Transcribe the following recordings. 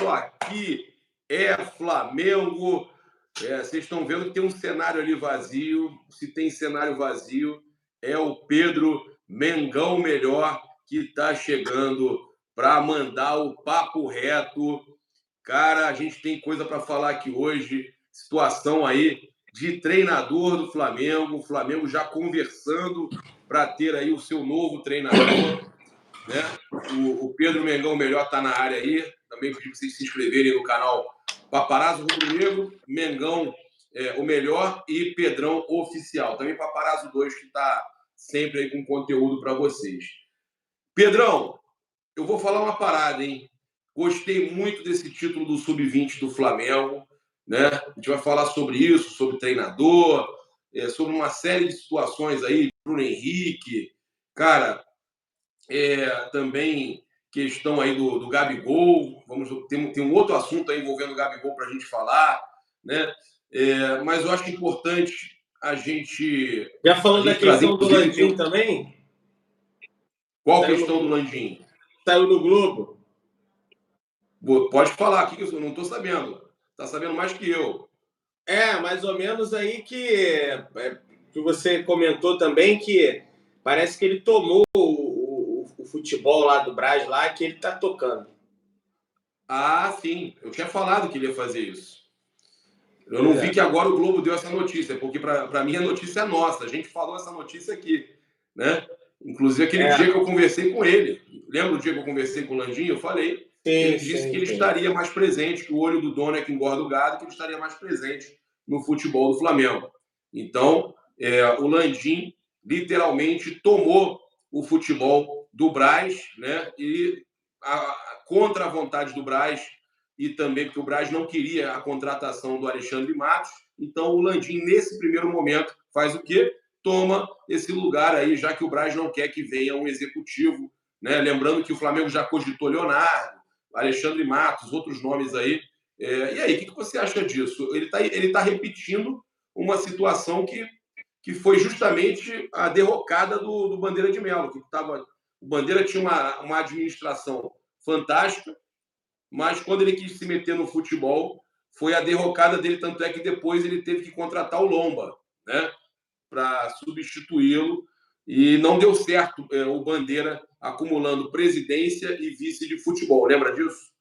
Isso aqui é Flamengo. Vocês estão vendo que tem um cenário ali vazio. Se tem cenário vazio, é o Pedro Mengão Melhor que está chegando para mandar o papo reto. Cara, a gente tem coisa para falar aqui hoje. Situação aí de treinador do Flamengo. O Flamengo já conversando para ter aí o seu novo treinador, né? O Pedro Mengão Melhor está na área aí. Também pedi para vocês se inscreverem no canal Paparazzo Rubro Negro, Mengão o Melhor e Pedrão Oficial. Também Paparazzo 2, que está sempre aí com conteúdo para vocês. Pedrão, eu vou falar uma parada, hein? Gostei muito desse título do Sub-20 do Flamengo, né? A gente vai falar sobre isso, sobre treinador, sobre uma série de situações aí, Bruno Henrique, cara, também questão aí do Gabigol, tem um outro assunto aí envolvendo o Gabigol para a gente falar, né? Mas eu acho importante a gente... Já falou da questão do Landim também? Qual a questão do Landim? Saiu no Globo. Pode falar, que eu não estou sabendo. Está sabendo mais que eu. Mais ou menos aí que você comentou também, que parece que ele tomou o futebol lá do Brás, lá, que ele está tocando. Ah, sim. Eu tinha falado que ele ia fazer isso. Eu não vi que agora o Globo deu essa notícia, porque para mim a notícia é nossa. A gente falou essa notícia aqui, né? Inclusive aquele dia que eu conversei com ele. Lembra o dia que eu conversei com o Landim? Eu falei. Ele disse que ele estaria mais presente, que o olho do dono é que engorda o gado, que ele estaria mais presente no futebol do Flamengo. Então, o Landim literalmente tomou o futebol do Brás, né? E contra a vontade do Brás, e também porque o Brás não queria a contratação do Alexandre Matos. Então, o Landim, nesse primeiro momento, faz o quê? Toma esse lugar aí, já que o Brás não quer que venha um executivo, né? Lembrando que o Flamengo já cogitou Leonardo, Alexandre Matos, outros nomes aí. E aí, o que você acha disso? Ele tá repetindo uma situação que foi justamente a derrocada do Bandeira de Melo. O Bandeira tinha uma administração fantástica, mas quando ele quis se meter no futebol, foi a derrocada dele, tanto é que depois ele teve que contratar o Lomba, né, para substituí-lo, e não deu certo o Bandeira acumulando presidência e vice de futebol. Lembra disso?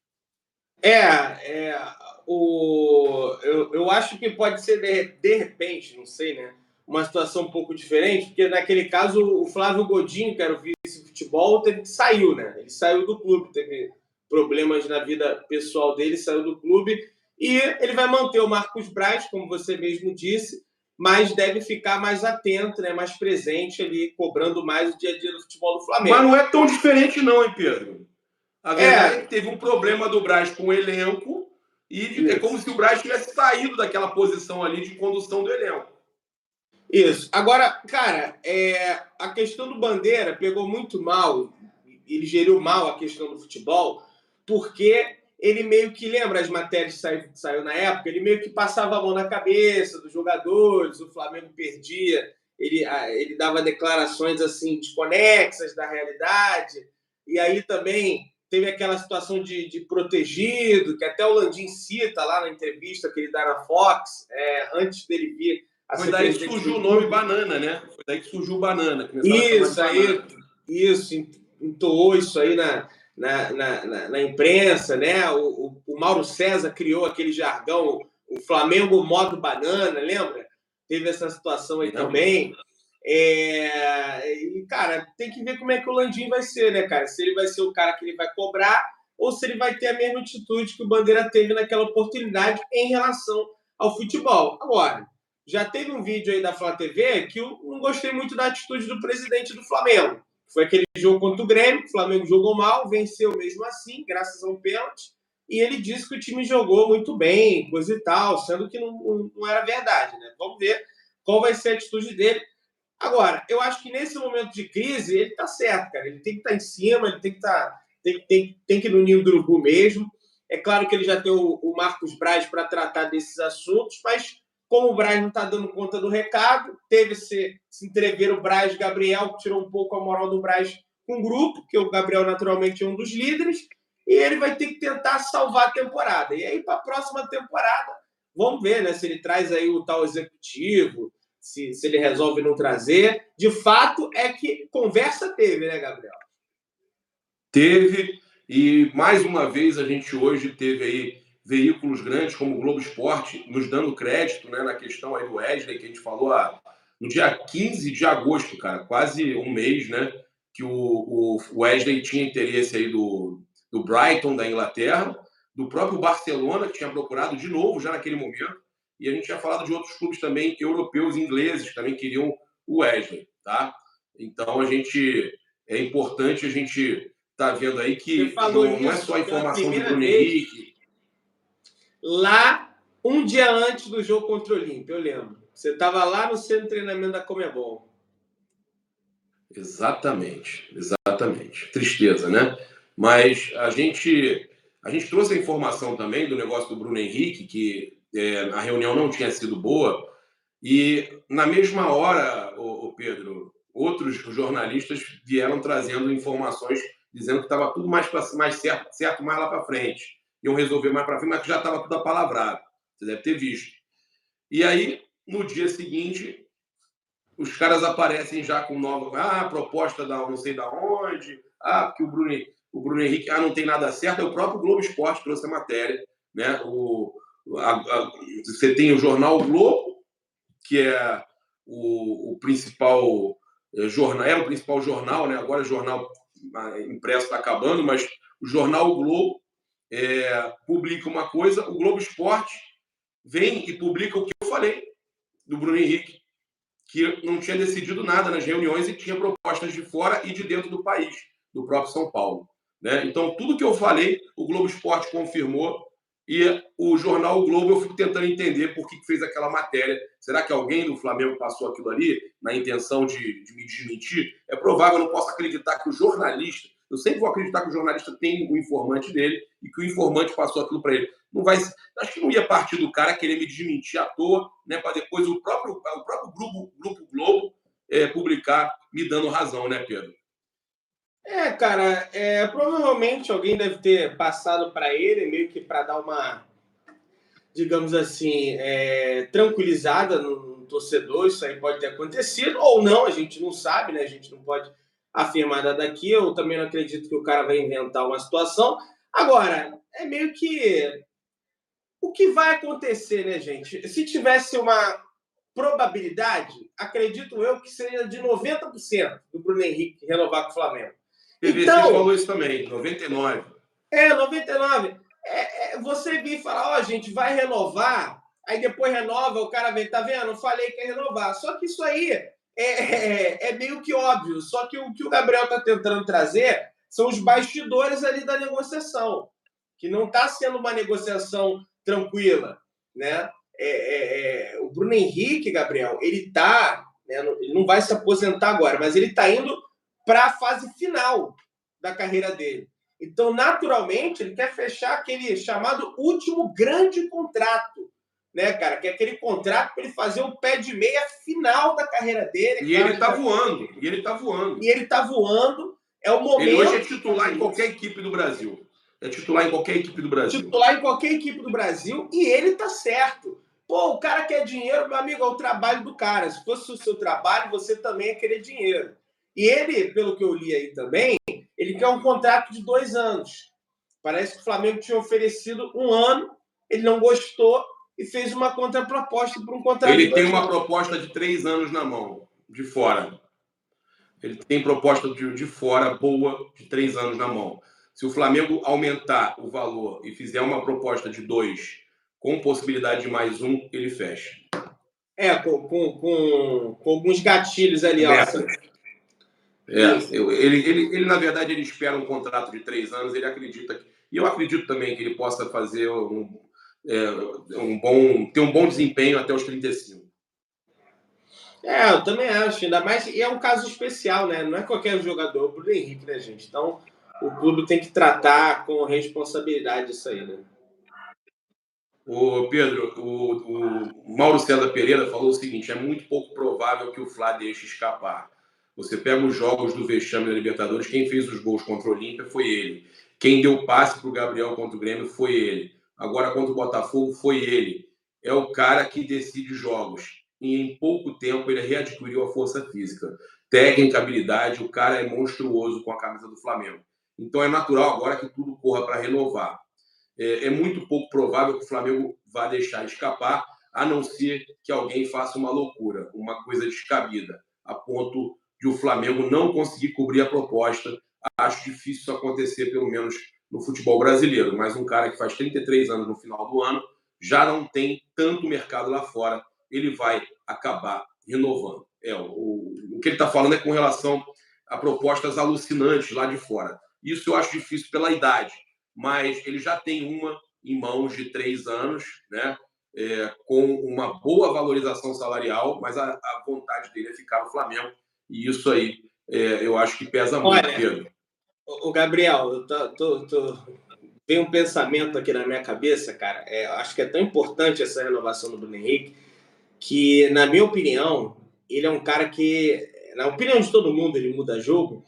Eu acho que pode ser, de repente, não sei, né, uma situação um pouco diferente, porque naquele caso o Flávio Godinho, que era o vice de futebol, saiu, né? Ele saiu do clube, teve problemas na vida pessoal dele, saiu do clube, e ele vai manter o Marcos Braz, como você mesmo disse, mas deve ficar mais atento, né, mais presente ali, cobrando mais o dia a dia do futebol do Flamengo. Mas não é tão diferente não, hein, Pedro? A verdade é que teve um problema do Braz com o elenco, e é como se o Braz tivesse saído daquela posição ali de condução do elenco. Isso. Agora, cara, a questão do Bandeira pegou muito mal, ele geriu mal a questão do futebol, porque ele meio que, lembra as matérias que saiu na época? Ele meio que passava a mão na cabeça dos jogadores, o Flamengo perdia, ele dava declarações assim desconexas da realidade, e aí também teve aquela situação de protegido, que até o Landim cita lá na entrevista que ele dá na Fox, antes dele vir. Foi daí que surgiu o nome Banana, né? Foi daí que surgiu o Banana. Isso, entoou isso aí na imprensa, né? O Mauro César criou aquele jargão, o Flamengo modo banana, lembra? Teve essa situação aí também. E, cara, tem que ver como é que o Landim vai ser, né, cara? Se ele vai ser o cara que ele vai cobrar ou se ele vai ter a mesma atitude que o Bandeira teve naquela oportunidade em relação ao futebol. Agora, já teve um vídeo aí da Flá TV que eu não gostei muito da atitude do presidente do Flamengo. Foi aquele jogo contra o Grêmio, o Flamengo jogou mal, venceu mesmo assim, graças a um pênalti, e ele disse que o time jogou muito bem, coisa e tal, sendo que não era verdade, né? Vamos ver qual vai ser a atitude dele. Agora, eu acho que nesse momento de crise, ele tá certo, cara. Ele tem que estar em cima, ele tem que ir no ninho do urubu mesmo. É claro que ele já tem o Marcos Braz para tratar desses assuntos, mas como o Braz não está dando conta do recado, teve esse entrever o Braz Gabriel, que tirou um pouco a moral do Braz com o grupo, que o Gabriel naturalmente é um dos líderes, e ele vai ter que tentar salvar a temporada. E aí, para a próxima temporada, vamos ver, né? Se ele traz aí o tal executivo, se ele resolve não trazer. De fato, é que conversa teve, né, Gabriel? Teve, e mais uma vez a gente hoje teve aí veículos grandes como o Globo Esporte nos dando crédito, né, na questão aí do Wesley, que a gente falou no dia 15 de agosto, cara, quase um mês, né, que o Wesley tinha interesse aí do Brighton, da Inglaterra, do próprio Barcelona, que tinha procurado de novo já naquele momento, e a gente tinha falado de outros clubes também europeus e ingleses que também queriam o Wesley, tá? Então é importante a gente tá vendo aí que não é só a informação de Bruno Henrique. Lá, um dia antes do jogo contra o Olímpia, eu lembro. Você estava lá no centro de treinamento da Conmebol. Exatamente. Tristeza, né? Mas a gente trouxe a informação também do negócio do Bruno Henrique, que a reunião não tinha sido boa, e na mesma hora, o Pedro, outros jornalistas vieram trazendo informações dizendo que estava tudo mais certo mais lá para frente. Iam resolver mais para frente, mas que já estava tudo apalavrado. Você deve ter visto. E aí, no dia seguinte, os caras aparecem já com nova proposta da não sei da onde, porque o Bruno Henrique não tem nada certo. É o próprio Globo Esporte trouxe a matéria, né? Você tem o jornal o Globo, que é o principal jornal, era o principal jornal, né? Agora o jornal impresso está acabando, mas o jornal o Globo publica uma coisa, o Globo Esporte vem e publica o que eu falei do Bruno Henrique, que não tinha decidido nada nas reuniões e tinha propostas de fora e de dentro do país, do próprio São Paulo, né? Então, tudo que eu falei, o Globo Esporte confirmou, e o jornal o Globo, eu fico tentando entender por que fez aquela matéria. Será que alguém do Flamengo passou aquilo ali na intenção de me desmentir? É provável, eu não posso acreditar que o jornalista, eu sempre vou acreditar que o jornalista tem o informante dele e que o informante passou aquilo para ele. Não vai, acho que não ia partir do cara querer me desmentir à toa, né, para depois o próprio Grupo Globo publicar me dando razão, né, Pedro? Cara, provavelmente alguém deve ter passado para ele, meio que para dar uma, digamos assim, tranquilizada no torcedor. Isso aí pode ter acontecido, ou não, a gente não sabe, né? A gente não pode afirmar nada aqui. Eu também não acredito que o cara vai inventar uma situação. Agora, é meio que o que vai acontecer, né, gente? Se tivesse uma probabilidade, acredito eu que seria de 90% do Bruno Henrique renovar com o Flamengo. Então, você falou isso também, 99. 99. Você vir e falar, gente, vai renovar, aí depois renova, o cara vem, tá vendo? Eu falei que ia renovar. Só que isso aí é meio que óbvio. Só que o que o Gabriel tá tentando trazer são os bastidores ali da negociação, que não tá sendo uma negociação tranquila, né? O Bruno Henrique, Gabriel, ele tá, né, ele não vai se aposentar agora, mas ele tá indo para a fase final da carreira dele. Então, naturalmente, ele quer fechar aquele chamado último grande contrato, né, cara? Que é aquele contrato para ele fazer o pé de meia final da carreira dele. E ele tá voando. É o momento. Ele hoje é titular em qualquer equipe do Brasil. Titular em qualquer equipe do Brasil. E ele tá certo. Pô, o cara quer dinheiro, meu amigo, é o trabalho do cara. Se fosse o seu trabalho, você também ia querer dinheiro. E ele, pelo que eu li aí também, ele quer um contrato de 2 anos. Parece que o Flamengo tinha oferecido 1 ano, ele não gostou e fez uma contraproposta para um contrato de 2 anos. Ele tem uma proposta de 3 anos na mão, de fora. Ele tem proposta de fora boa, de 3 anos na mão. Se o Flamengo aumentar o valor e fizer uma proposta de 2, com possibilidade de mais 1, ele fecha. Com alguns gatilhos ali. Ele, na verdade, ele espera um contrato de 3 anos, ele acredita e eu acredito também que ele possa fazer ter um bom desempenho até os 35. Eu também acho, ainda mais, e é um caso especial, né? Não é qualquer jogador, o Bruno Henrique, né, gente? Então, o clube tem que tratar com responsabilidade isso aí, né? O Pedro, o Mauro César Pereira falou o seguinte: é muito pouco provável que o Fla deixe escapar. Você pega os jogos do vexame da Libertadores, quem fez os gols contra o Olímpia foi ele. Quem deu passe para o Gabriel contra o Grêmio foi ele. Agora, contra o Botafogo, foi ele. É o cara que decide jogos. E em pouco tempo ele readquiriu a força física. Técnica, habilidade, o cara é monstruoso com a camisa do Flamengo. Então é natural agora que tudo corra para renovar. É muito pouco provável que o Flamengo vá deixar escapar, a não ser que alguém faça uma loucura, uma coisa descabida, a ponto de o Flamengo não conseguir cobrir a proposta. Acho difícil isso acontecer, pelo menos no futebol brasileiro, mas um cara que faz 33 anos no final do ano já não tem tanto mercado lá fora, ele vai acabar renovando. O que ele está falando é com relação a propostas alucinantes lá de fora. Isso eu acho difícil pela idade, mas ele já tem uma em mãos de 3 anos, né? Com uma boa valorização salarial, mas a vontade dele é ficar no Flamengo, e isso aí eu acho que pesa muito, Pedro. O Gabriel, tem um pensamento aqui na minha cabeça, cara. Acho que é tão importante essa renovação do Bruno Henrique, que, na minha opinião, ele é um cara que, na opinião de todo mundo, ele muda jogo.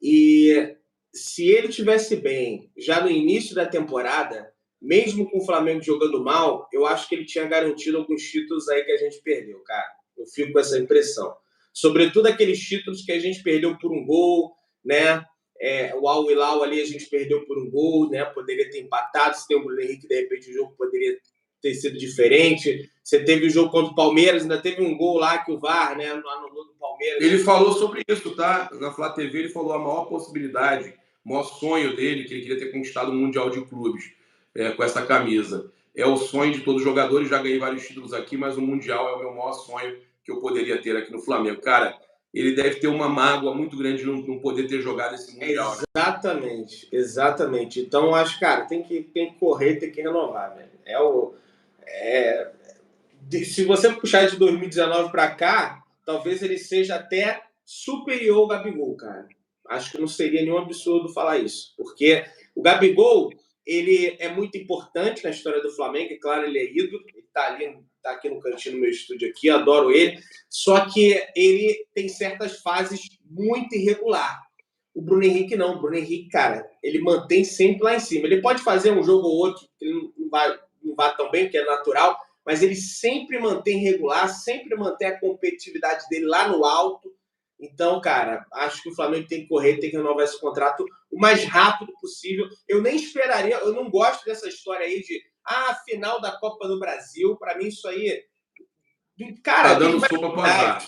E se ele tivesse bem já no início da temporada, mesmo com o Flamengo jogando mal, eu acho que ele tinha garantido alguns títulos aí que a gente perdeu, cara. Eu fico com essa impressão. Sobretudo aqueles títulos que a gente perdeu por um gol, né? O Al Hilal ali a gente perdeu por um gol, né? Poderia ter empatado. Se tem o Bruno Henrique, de repente o jogo poderia ter sido diferente. Você teve o jogo contra o Palmeiras, ainda teve um gol lá que o VAR, né, anulou do Palmeiras. Ele falou sobre isso, tá? Na Flá TV ele falou a maior possibilidade, o maior sonho dele, que ele queria ter conquistado o Mundial de Clubes com essa camisa. É o sonho de todos os jogadores, já ganhei vários títulos aqui, mas o Mundial é o meu maior sonho que eu poderia ter aqui no Flamengo. Cara, ele deve ter uma mágoa muito grande de não poder ter jogado esse Mundial. Exatamente, né? Exatamente. Então, acho, cara, tem que correr, tem que renovar, velho. Se você puxar de 2019 para cá, talvez ele seja até superior ao Gabigol, cara. Acho que não seria nenhum absurdo falar isso. Porque o Gabigol, ele é muito importante na história do Flamengo. É claro, ele é ídolo. Ele tá aqui no cantinho do meu estúdio aqui. Adoro ele. Só que ele tem certas fases muito irregular. O Bruno Henrique não. O Bruno Henrique, cara, ele mantém sempre lá em cima. Ele pode fazer um jogo ou outro que ele não vai tão bem, que é natural, mas ele sempre mantém regular, sempre mantém a competitividade dele lá no alto. Então, cara, acho que o Flamengo tem que correr, tem que renovar esse contrato o mais rápido possível. Eu nem esperaria, eu não gosto dessa história aí de final da Copa do Brasil. Para mim, isso aí... Cara, tá dando sopa pro azar.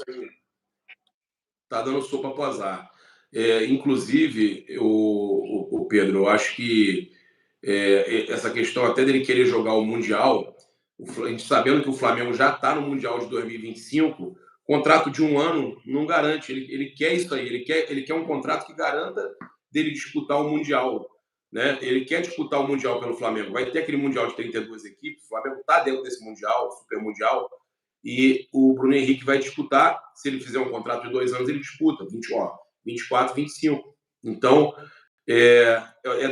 Tá dando sopa pro azar. Inclusive, o Pedro, eu acho que essa questão até dele querer jogar o Mundial, a gente sabendo que o Flamengo já está no Mundial de 2025, contrato de 1 ano não garante. Ele quer isso aí, ele quer um contrato que garanta dele disputar o Mundial. Né? Ele quer disputar o Mundial pelo Flamengo. Vai ter aquele Mundial de 32 equipes, o Flamengo está dentro desse Mundial, Super Mundial, e o Bruno Henrique vai disputar. Se ele fizer um contrato de 2 anos, ele disputa 24, 25. Então,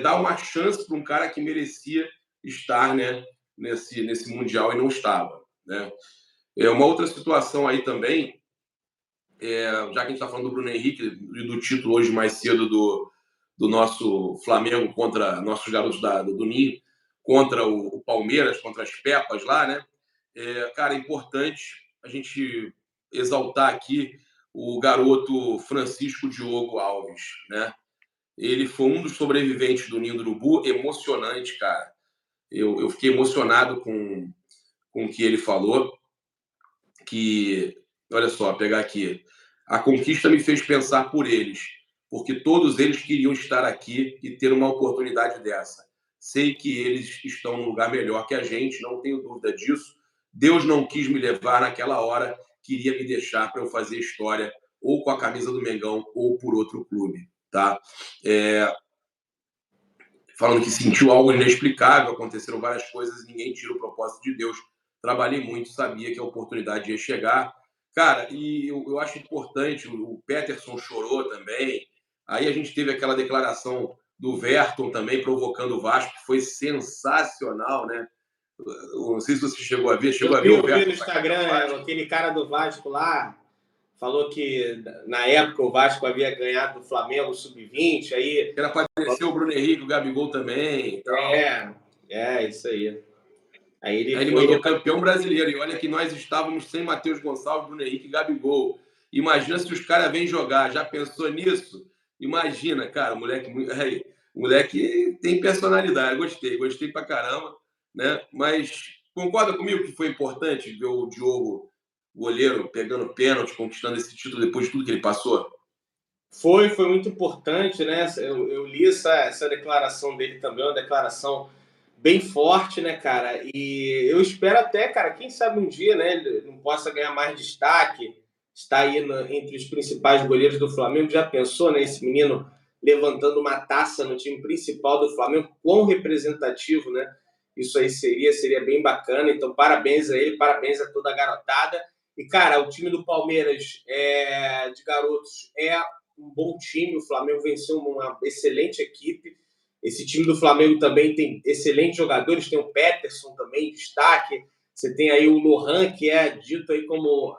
dar uma chance para um cara que merecia estar, né, nesse Mundial e não estava. Né? Uma outra situação aí também, já que a gente está falando do Bruno Henrique e do título hoje mais cedo do nosso Flamengo contra nossos garotos do Ninho, contra o Palmeiras, contra as Pepas lá, né? Cara, é importante a gente exaltar aqui o garoto Francisco Diogo Alves, né? Ele foi um dos sobreviventes do Ninho do Urubu, emocionante, cara. Eu fiquei emocionado com o que ele falou, que, olha só, pegar aqui, a conquista me fez pensar por eles, porque todos eles queriam estar aqui e ter uma oportunidade dessa. Sei que eles estão num lugar melhor que a gente, não tenho dúvida disso. Deus não quis me levar naquela hora, queria me deixar para eu fazer história, ou com a camisa do Mengão, ou por outro clube. Tá? Falando que sentiu algo inexplicável, aconteceram várias coisas, ninguém tira o propósito de Deus. Trabalhei muito, sabia que a oportunidade ia chegar. Cara, e eu acho importante, o Peterson chorou também. Aí a gente teve aquela declaração do Verton também, provocando o Vasco, que foi sensacional, né? Não sei se você chegou a ver. Eu vi no Instagram, aquele cara do Vasco lá, falou que na época o Vasco havia ganhado do Flamengo Sub-20, aí... Era para aparecer o Bruno Henrique, o Gabigol também e tal. Isso aí. Aí ele mandou campeão brasileiro. E olha que nós estávamos sem Matheus Gonçalves, Bruno Henrique e Gabigol. Imagina se os caras vêm jogar. Já pensou nisso? Imagina, cara, o moleque tem personalidade. Gostei pra caramba. Né? Mas concorda comigo que foi importante ver o Diogo, o goleiro, pegando pênalti, conquistando esse título depois de tudo que ele passou? Foi muito importante, né? Eu li essa declaração dele também, uma declaração bem forte, né, cara? E eu espero até, cara, quem sabe um dia, né, ele não possa ganhar mais destaque, está aí entre os principais goleiros do Flamengo. Já pensou, né, esse menino levantando uma taça no time principal do Flamengo, quão representativo, né? Isso aí seria bem bacana. Então, parabéns a ele, parabéns a toda a garotada. E, cara, o time do Palmeiras de garotos é um bom time. O Flamengo venceu uma excelente equipe. Esse time do Flamengo também tem excelentes jogadores, tem o Peterson também, destaque. Você tem aí o Lohan, que é dito aí como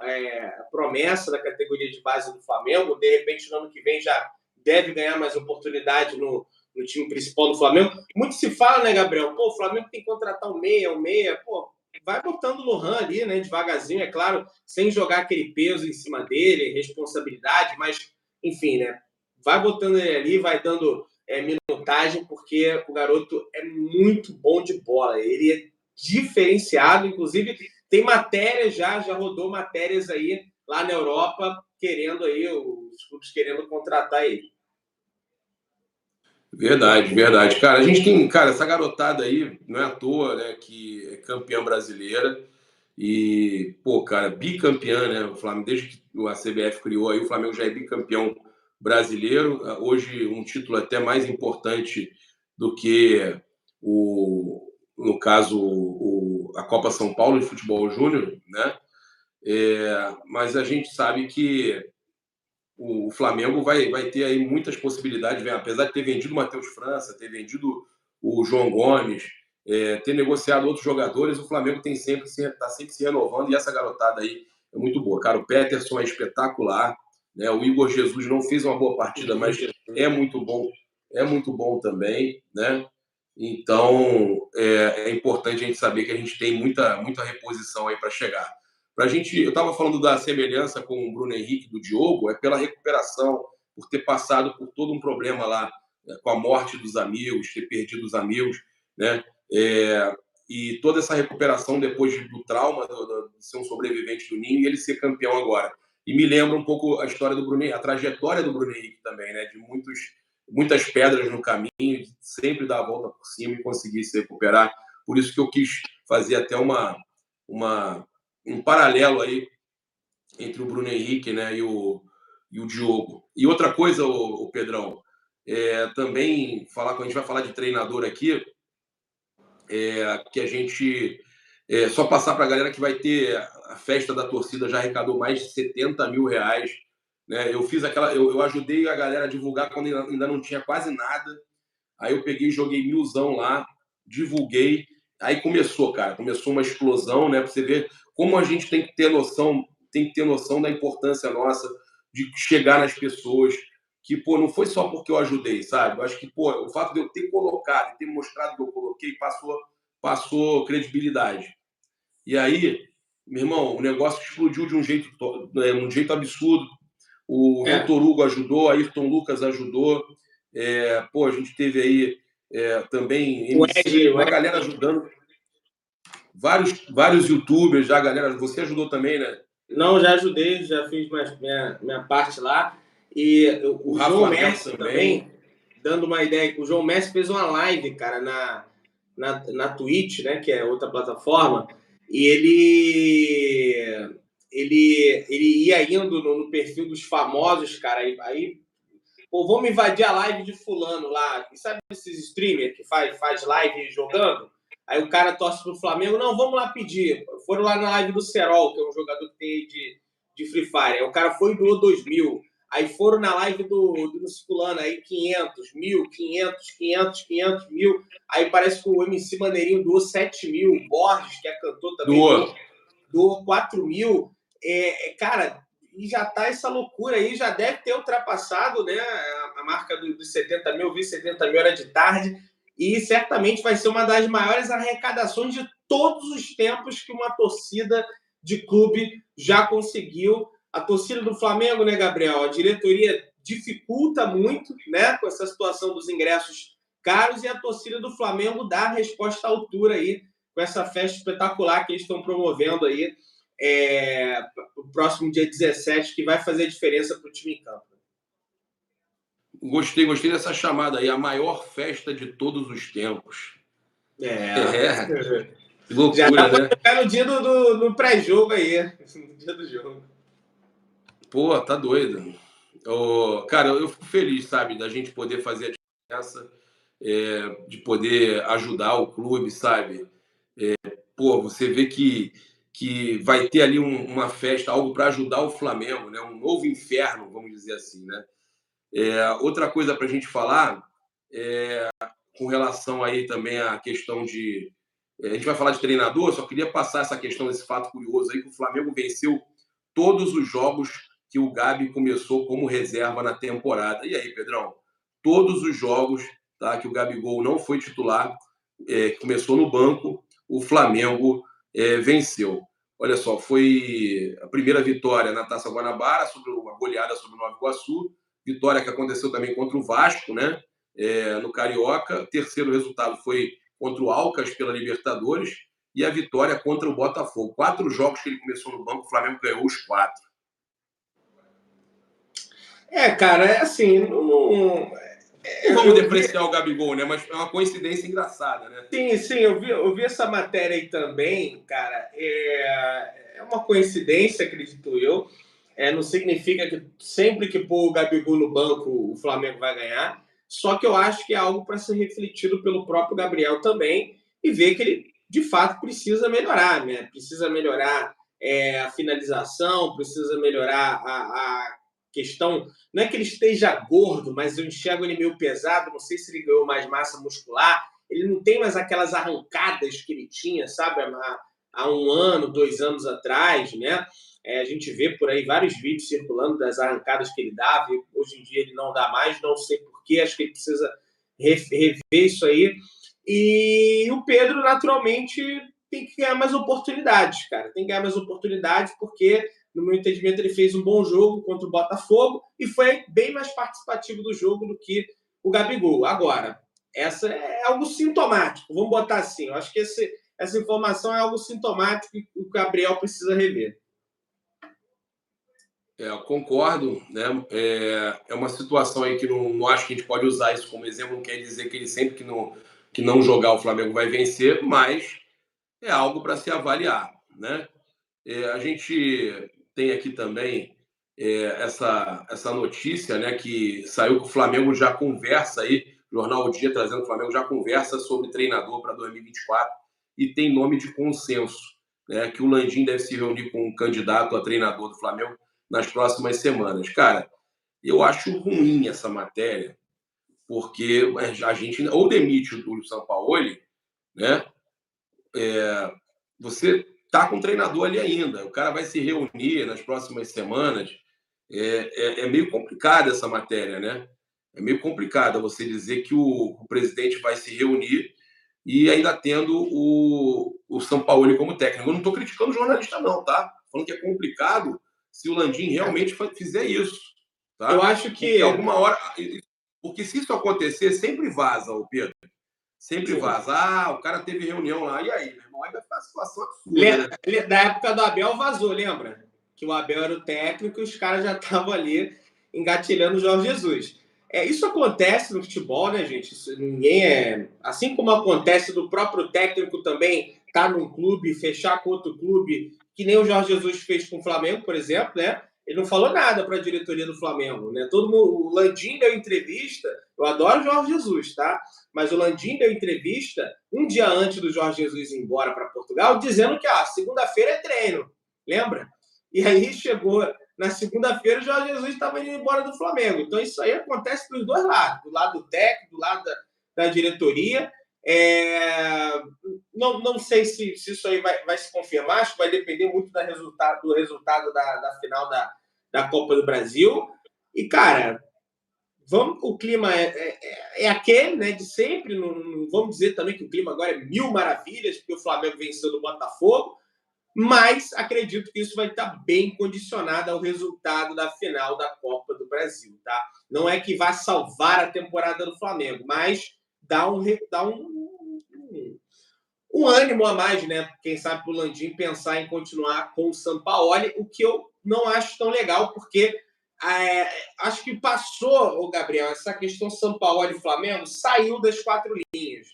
promessa da categoria de base do Flamengo. De repente, no ano que vem já deve ganhar mais oportunidade no time principal do Flamengo. Muito se fala, né, Gabriel? Pô, o Flamengo tem que contratar um meia. Pô, vai botando o Lohan ali, né, devagarzinho, é claro, sem jogar aquele peso em cima dele, responsabilidade, mas, enfim, né, vai botando ele ali, vai dando minutagem, porque o garoto é muito bom de bola. Ele é diferenciado, inclusive tem matérias já rodou matérias aí lá na Europa, querendo aí, os clubes querendo contratar ele. Verdade. Cara, a gente tem, cara, essa garotada aí, não é à toa, né, que é campeã brasileira e, pô, cara, bicampeã, né, o Flamengo, desde que a CBF criou aí, o Flamengo já é bicampeão brasileiro, hoje um título até mais importante do que no caso, a Copa São Paulo de Futebol Júnior, né, mas a gente sabe que o Flamengo vai ter aí muitas possibilidades, apesar de ter vendido o Matheus França, ter vendido o João Gomes, ter negociado outros jogadores, o Flamengo está sempre se renovando e essa garotada aí é muito boa. Cara, o Peterson é espetacular, né? O Igor Jesus não fez uma boa partida, mas é muito bom também, né? Então é importante a gente saber que a gente tem muita reposição aí para chegar. Eu estava falando da semelhança com o Bruno Henrique do Diogo, é pela recuperação, por ter passado por todo um problema lá, né, com a morte dos amigos, ter perdido os amigos, né? E toda essa recuperação depois do trauma de ser um sobrevivente do Ninho e ele ser campeão agora. E me lembra um pouco a história do Bruno Henrique, a trajetória do Bruno Henrique também, né? De muitas pedras no caminho, de sempre dar a volta por cima e conseguir se recuperar. Por isso que eu quis fazer até um paralelo aí entre o Bruno Henrique, né, e o Diogo. E outra coisa, o Pedrão, também quando a gente vai falar de treinador aqui, que a gente só passar para a galera que vai ter a festa da torcida já arrecadou mais de 70 mil reais, né? Eu ajudei a galera a divulgar quando ainda não tinha quase nada. Aí eu peguei e joguei 1000zão lá, divulguei. Aí começou uma explosão, né? Para você ver como a gente tem que ter noção da importância nossa de chegar nas pessoas. Que, pô, não foi só porque eu ajudei, sabe? Eu acho que, pô, o fato de eu ter colocado, ter mostrado que eu coloquei, passou credibilidade. E aí, meu irmão, o negócio explodiu de um jeito absurdo. O Vitor Hugo ajudou, a Ayrton Lucas ajudou. A gente teve aí também uma galera ajudando. Vários youtubers já, galera. Você ajudou também, né? Não, já ajudei, já fiz minha parte lá. E o João Messi também, dando uma ideia, o João Messi fez uma live, cara, na Twitch, né, que é outra plataforma, e ele ia indo no perfil dos famosos, cara, aí pô, vamos invadir a live de fulano lá. E sabe esses streamers que faz live jogando? Aí o cara torce pro Flamengo. Não, vamos lá pedir. Foram lá na live do Serol, que é um jogador que tem de Free Fire. Aí o cara foi e doou 2.000. Aí foram na live do fulano, aí 500, 1.000, 500 mil. Aí parece que o MC Maneirinho doou 7.000. Borges, que é cantor também, doou 4.000. Cara, e já está essa loucura aí, já deve ter ultrapassado, né, a marca dos 70 mil, eu vi 70 mil era de tarde, e certamente vai ser uma das maiores arrecadações de todos os tempos que uma torcida de clube já conseguiu. A torcida do Flamengo, né, Gabriel? A diretoria dificulta muito, né, com essa situação dos ingressos caros, e a torcida do Flamengo dá a resposta à altura aí, com essa festa espetacular que eles estão promovendo aí, o próximo dia 17, que vai fazer a diferença para o time em campo. Gostei dessa chamada aí, a maior festa de todos os tempos. Que loucura, já dá né? Pra no dia do pré-jogo aí, no dia do jogo. Pô, tá doido. Cara, eu fico feliz, sabe, da gente poder fazer a diferença, de poder ajudar o clube, sabe? Pô, você vê que vai ter ali uma festa, algo para ajudar o Flamengo, né? Um novo inferno, vamos dizer assim, né? Outra coisa para a gente falar, com relação aí também à questão de... A gente vai falar de treinador, só queria passar essa questão, esse fato curioso aí, que o Flamengo venceu todos os jogos que o Gabi começou como reserva na temporada. E aí, Pedrão? Todos os jogos, tá, que o Gabigol não foi titular, começou no banco, o Flamengo venceu. Olha só, foi a primeira vitória na Taça Guanabara, sobre uma goleada sobre o Nova Iguaçu, vitória que aconteceu também contra o Vasco, né, no Carioca. O terceiro resultado foi contra o Alcas pela Libertadores, e a vitória contra o Botafogo. 4 jogos que ele começou no banco, o Flamengo ganhou os 4. Cara, é assim, não vamos depreciar o Gabigol, né? Mas é uma coincidência engraçada, né? Sim, eu vi essa matéria aí também, cara. É uma coincidência, acredito eu. Não significa que sempre que pôr o Gabigol no banco o Flamengo vai ganhar. Só que eu acho que é algo para ser refletido pelo próprio Gabriel também, e ver que ele, de fato, precisa melhorar, né? Precisa melhorar a finalização, precisa melhorar a questão. Não é que ele esteja gordo, mas eu enxergo ele meio pesado. Não sei se ele ganhou mais massa muscular. Ele não tem mais aquelas arrancadas que ele tinha, sabe, há 1 ano, 2 anos atrás, né? A gente vê por aí vários vídeos circulando das arrancadas que ele dava, e hoje em dia ele não dá mais, não sei porquê, acho que ele precisa rever isso aí. E o Pedro, naturalmente, tem que ganhar mais oportunidades, cara. Tem que ganhar mais oportunidades, porque, no meu entendimento, ele fez um bom jogo contra o Botafogo e foi bem mais participativo do jogo do que o Gabigol. Agora, essa é algo sintomático, vamos botar assim. Eu acho que essa informação é algo sintomático e o Gabriel precisa rever. Eu concordo, né? É uma situação aí que não acho que a gente pode usar isso como exemplo, não quer dizer que ele sempre que não jogar o Flamengo vai vencer, mas é algo para se avaliar, né? A gente tem aqui também essa notícia, né, que saiu que o Flamengo já conversa aí, Jornal O Dia trazendo que o Flamengo já conversa sobre treinador para 2024 e tem nome de consenso, né, que o Landim deve se reunir com um candidato a treinador do Flamengo nas próximas semanas. Cara, eu acho ruim essa matéria, porque a gente ou demite o Sampaoli, né? Você tá com o treinador ali ainda, o cara vai se reunir nas próximas semanas. É meio complicada essa matéria, né? É meio complicado você dizer que o presidente vai se reunir e ainda tendo o Sampaoli como técnico. Eu não estou criticando o jornalista, não, tá? Falando que é complicado se o Landim realmente fizer isso. Tá? Eu acho que... Porque alguma hora... Porque se isso acontecer, sempre vaza, o Pedro. Sempre vaza. O cara teve reunião lá. E aí, meu irmão? Aí vai ficar uma situação absurda, né? Da época do Abel vazou, lembra? Que o Abel era o técnico e os caras já estavam ali engatilhando o Jorge Jesus. Isso acontece no futebol, né, gente? Isso, ninguém é... Assim como acontece do próprio técnico também estar num clube, fechar com outro clube, que nem o Jorge Jesus fez com o Flamengo, por exemplo, né? Ele não falou nada para a diretoria do Flamengo, né? Todo mundo, o Landim deu entrevista. Eu adoro o Jorge Jesus, tá? Mas o Landim deu entrevista um dia antes do Jorge Jesus ir embora para Portugal, dizendo que segunda-feira é treino. Lembra? E aí chegou na segunda-feira, o Jorge Jesus estava indo embora do Flamengo. Então isso aí acontece dos dois lados, do lado do técnico, do lado da diretoria. Não sei se isso aí vai se confirmar, acho que vai depender muito do resultado da final da Copa do Brasil. E, cara, o clima é aquele, né, de sempre. Não vamos dizer também que o clima agora é mil maravilhas, porque o Flamengo venceu do Botafogo, mas acredito que isso vai estar bem condicionado ao resultado da final da Copa do Brasil, tá? Não é que vai salvar a temporada do Flamengo, mas dá um ânimo a mais, né? Quem sabe para o Landim pensar em continuar com o Sampaoli, o que eu não acho tão legal, porque acho que passou, Gabriel, essa questão Sampaoli e Flamengo saiu das quatro linhas,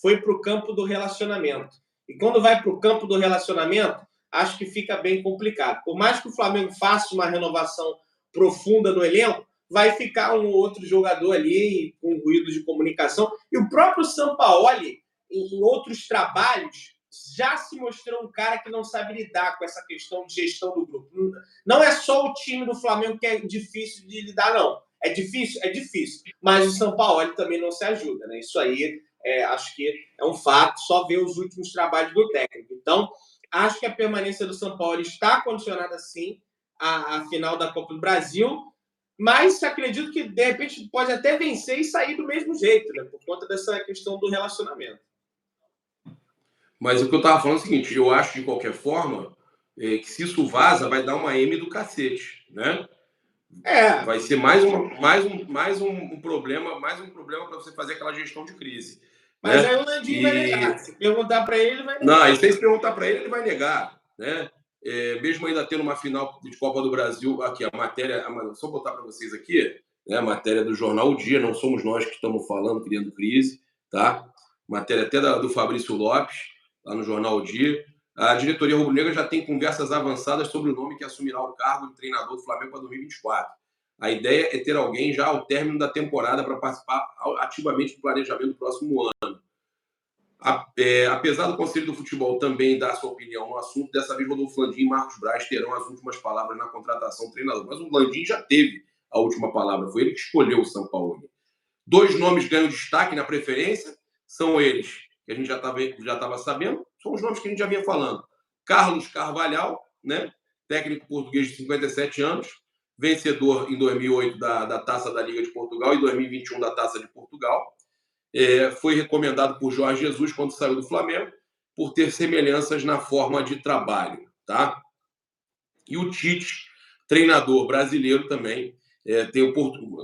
foi para o campo do relacionamento. E quando vai para o campo do relacionamento, acho que fica bem complicado. Por mais que o Flamengo faça uma renovação profunda no elenco, vai ficar um outro jogador ali com ruído de comunicação. E o próprio Sampaoli, em outros trabalhos, já se mostrou um cara que não sabe lidar com essa questão de gestão do grupo. Não é só o time do Flamengo que é difícil de lidar, não. É difícil? É difícil. Mas o Sampaoli também não se ajuda, né? Isso aí, acho que é um fato, só ver os últimos trabalhos do técnico. Então, acho que a permanência do Sampaoli está condicionada, sim, à final da Copa do Brasil, mas acredito que, de repente, pode até vencer e sair do mesmo jeito, né? Por conta dessa questão do relacionamento. Mas o que eu estava falando é o seguinte, eu acho, de qualquer forma, que se isso vaza, vai dar uma M do cacete, né? Vai ser mais um problema para você fazer aquela gestão de crise. Mas aí o Landim vai negar. Se perguntar para ele, vai negar. Não, e se perguntar para ele vai negar, né? Mesmo ainda tendo uma final de Copa do Brasil, aqui a matéria, só botar para vocês aqui, né? A matéria do jornal O Dia, não somos nós que estamos falando, criando crise, tá? Matéria até do Fabrício Lopes, lá no jornal O Dia. A diretoria rubro-negra já tem conversas avançadas sobre o nome que assumirá o cargo de treinador do Flamengo para 2024. A ideia é ter alguém já ao término da temporada para participar ativamente do planejamento do próximo ano. Apesar do Conselho do Futebol também dar sua opinião no assunto, dessa vez Rodolfo Landim e Marcos Braz terão as últimas palavras na contratação do treinador. Mas o Landim já teve a última palavra, foi ele que escolheu o Sampaoli. 2 nomes ganham destaque na preferência, são eles, que a gente já estava sabendo, são os nomes que a gente já vinha falando. Carlos Carvalhal, né? Técnico português de 57 anos, vencedor em 2008 da Taça da Liga de Portugal e 2021 da Taça de Portugal. Foi recomendado por Jorge Jesus quando saiu do Flamengo, por ter semelhanças na forma de trabalho, tá? E o Tite, treinador brasileiro também,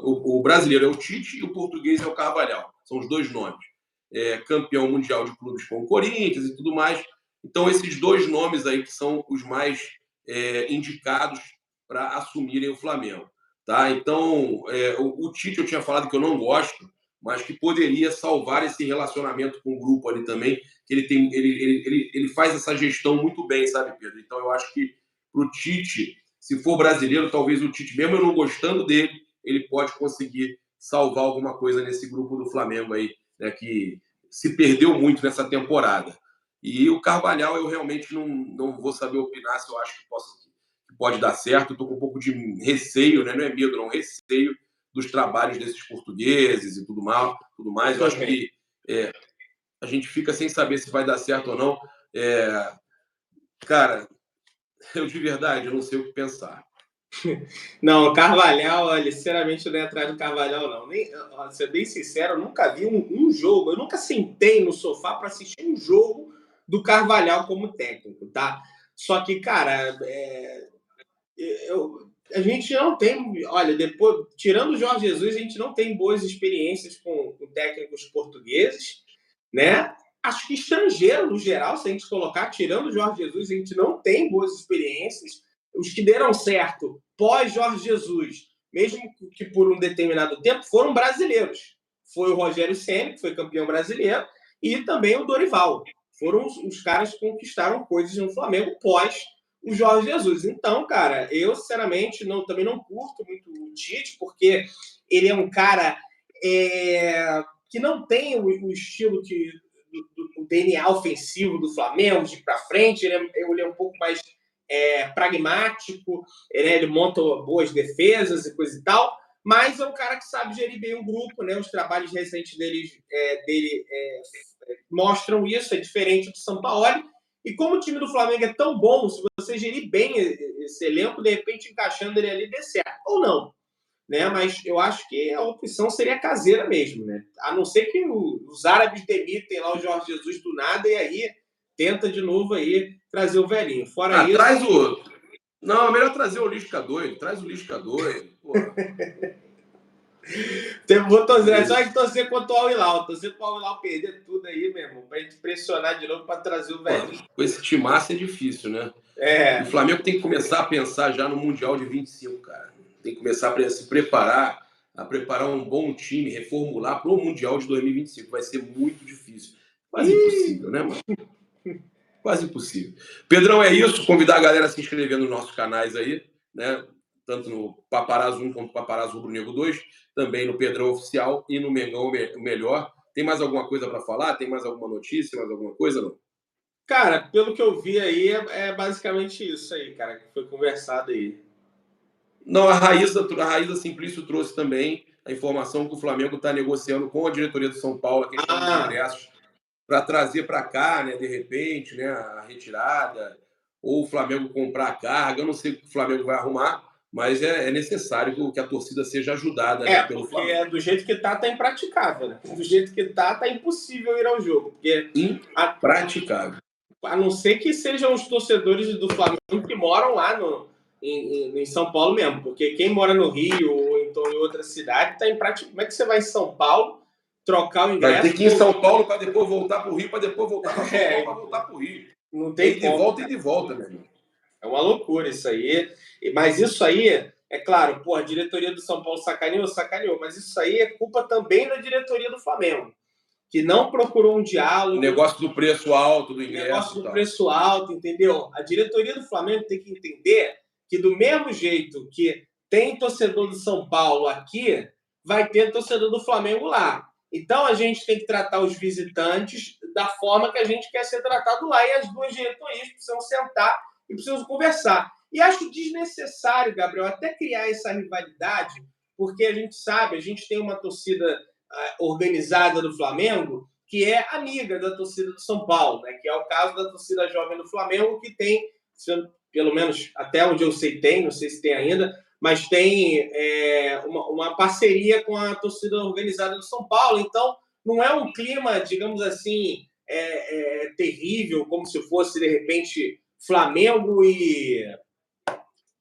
o brasileiro é o Tite e o português é o Carvalhal, são os 2 nomes. Campeão mundial de clubes com o Corinthians e tudo mais. Então, esses 2 nomes aí que são os mais indicados para assumirem o Flamengo, tá? Então, o Tite eu tinha falado que eu não gosto, mas que poderia salvar esse relacionamento com o grupo ali também, que ele faz essa gestão muito bem, sabe, Pedro? Então, eu acho que para o Tite, se for brasileiro, talvez o Tite, mesmo eu não gostando dele, ele pode conseguir salvar alguma coisa nesse grupo do Flamengo aí, né, que se perdeu muito nessa temporada. E o Carvalhal, eu realmente não vou saber opinar se eu acho que pode dar certo. Estou com um pouco de receio, né? Não é medo, não, receio dos trabalhos desses portugueses e tudo mais. Eu acho que a gente fica sem saber se vai dar certo ou não. Cara, eu de verdade, eu não sei o que pensar. Não, o Carvalhal, olha, sinceramente, eu não ia atrás do Carvalhal, não. Nem, ser bem sincero, eu nunca vi um jogo, eu nunca sentei no sofá para assistir um jogo do Carvalhal como técnico, tá? Só que, cara, a gente não tem, olha, depois, tirando o Jorge Jesus, a gente não tem boas experiências com técnicos portugueses, né? Acho que estrangeiro, no geral, se a gente colocar, tirando o Jorge Jesus, a gente não tem boas experiências. Os que deram certo pós-Jorge Jesus, mesmo que por um determinado tempo, foram brasileiros. Foi o Rogério Ceni, que foi campeão brasileiro, e também o Dorival. Foram os caras que conquistaram coisas no Flamengo pós o Jorge Jesus. Então, cara, eu, sinceramente, também não curto muito o Tite, porque ele é um cara que não tem o estilo do DNA ofensivo do Flamengo, de ir para frente. Ele é um pouco mais pragmático, ele monta boas defesas e coisa e tal, mas é um cara que sabe gerir bem o grupo, né? Os trabalhos recentes dele mostram isso, é diferente do Sampaoli. E como o time do Flamengo é tão bom, se você gerir bem esse elenco, de repente, encaixando ele ali, dê certo. Ou não, né? Mas eu acho que a opção seria caseira mesmo, né? A não ser que os árabes demitem lá o Jorge Jesus do nada e aí tenta de novo aí trazer o velhinho. Fora isso... Traz o... Não, é melhor trazer o Lisca doido. Traz o Lisca doido. Porra. Vou torcer, só que torcer contra o Al-Hilal. Torcer para o Al-Hilal perder tudo aí, meu irmão. Pra gente pressionar de novo para trazer o velhinho. Com esse timaço é difícil, né? É. E o Flamengo tem que começar a pensar já no Mundial de 25, cara. Tem que começar a se preparar, a preparar um bom time, reformular para o Mundial de 2025. Vai ser muito difícil. Quase impossível, né, mano? Quase impossível. Pedrão, é isso. Convidar a galera a se inscrever nos nossos canais aí, né? Tanto no Paparazzo 1 quanto no Paparazzo Rubro Negro 2, também no Pedrão Oficial e no Mengão Melhor. Tem mais alguma coisa para falar? Tem mais alguma notícia? Mais alguma coisa, não? Cara, pelo que eu vi aí, é basicamente isso aí, cara, que foi conversado aí. Não, a Raíza Simplício trouxe também a informação que o Flamengo está negociando com a diretoria do São Paulo a questão dos ingressos para trazer para cá, né, de repente, né, a retirada, ou o Flamengo comprar a carga. Eu não sei o que o Flamengo vai arrumar, mas é necessário que a torcida seja ajudada, né, pelo Flamengo. Porque do jeito que tá impraticável, né? Do jeito que tá impossível ir ao jogo. Porque impraticável. A não ser que sejam os torcedores do Flamengo que moram lá em São Paulo mesmo. Porque quem mora no Rio ou então em outra cidade tá impraticável. Como é que você vai em São Paulo trocar o ingresso? Vai ter que ir em São Paulo para depois voltar para o Rio, para depois voltar para São Paulo, para voltar para o Rio. Não tem de volta e de volta, meu irmão. É uma loucura isso aí. Mas isso aí, é claro, a diretoria do São Paulo sacaneou, mas isso aí é culpa também da diretoria do Flamengo, que não procurou um diálogo. O negócio do preço alto do ingresso. O negócio do preço alto, entendeu? A diretoria do Flamengo tem que entender que, do mesmo jeito que tem torcedor do São Paulo aqui, vai ter torcedor do Flamengo lá. Então, a gente tem que tratar os visitantes da forma que a gente quer ser tratado lá. E as duas diretorias precisam sentar e precisam conversar. E acho desnecessário, Gabriel, até criar essa rivalidade, porque a gente sabe, a gente tem uma torcida organizada do Flamengo que é amiga da torcida do São Paulo, né? Que é o caso da torcida jovem do Flamengo, que tem, pelo menos até onde eu sei tem, não sei se tem ainda, mas tem uma parceria com a torcida organizada do São Paulo. Então, não é um clima, digamos assim, terrível, como se fosse, de repente, Flamengo e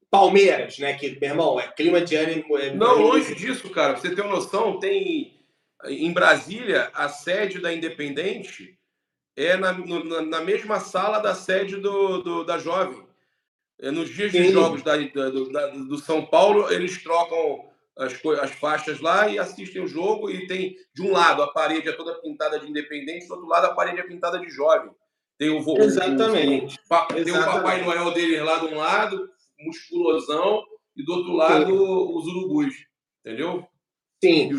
Palmeiras, né? Que, meu irmão, é clima de ânimo. Não, longe disso, cara. Pra você ter uma noção, tem em Brasília a sede da Independente é na mesma sala da sede da Jovem. Nos dias de jogos do São Paulo, eles trocam as faixas lá e assistem o jogo, e tem, de um lado, a parede é toda pintada de Independente, do outro lado, a parede é pintada de Jovem. Tem Exatamente. Tem o Papai Noel deles lá de um lado, musculosão, e do outro lado, os urubus. Entendeu? Sim.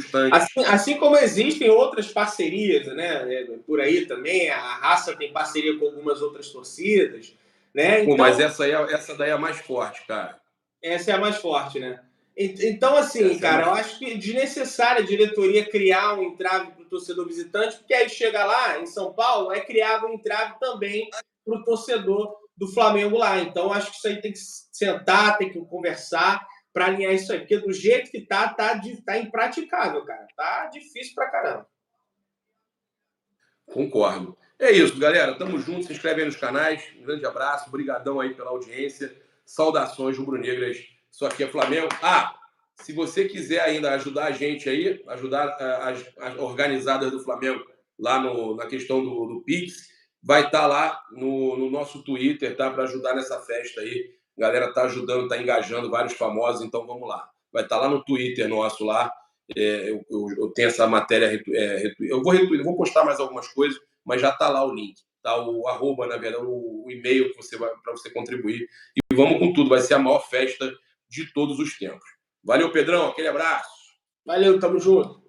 Assim como existem outras parcerias, né? Por aí também, a Raça tem parceria com algumas outras torcidas. Né? Então, mas essa daí é a mais forte, cara. Essa é a mais forte, né? Então, assim, cara, eu acho que é desnecessário a diretoria criar um entrave para o torcedor visitante, porque aí chega lá, em São Paulo, é criado um entrave também para o torcedor do Flamengo lá. Então, acho que isso aí tem que sentar, tem que conversar para alinhar isso aí. Porque do jeito que tá impraticável, cara. Tá difícil pra caramba. Concordo. É isso, galera. Tamo junto. Se inscreve aí nos canais. Um grande abraço. Obrigadão aí pela audiência. Saudações rubro-negras. Isso aqui é Flamengo. Se você quiser ainda ajudar a gente aí, ajudar as organizadas do Flamengo lá na questão do Pix, vai estar lá no nosso Twitter, tá? Para ajudar nessa festa aí. A galera tá ajudando, tá engajando vários famosos, então vamos lá. Vai estar lá no Twitter nosso lá. Eu tenho essa matéria, eu vou postar mais algumas coisas, mas já está lá o link, tá? O arroba, na verdade, o e-mail para você contribuir. E vamos com tudo, vai ser a maior festa de todos os tempos. Valeu, Pedrão, aquele abraço. Valeu, tamo junto.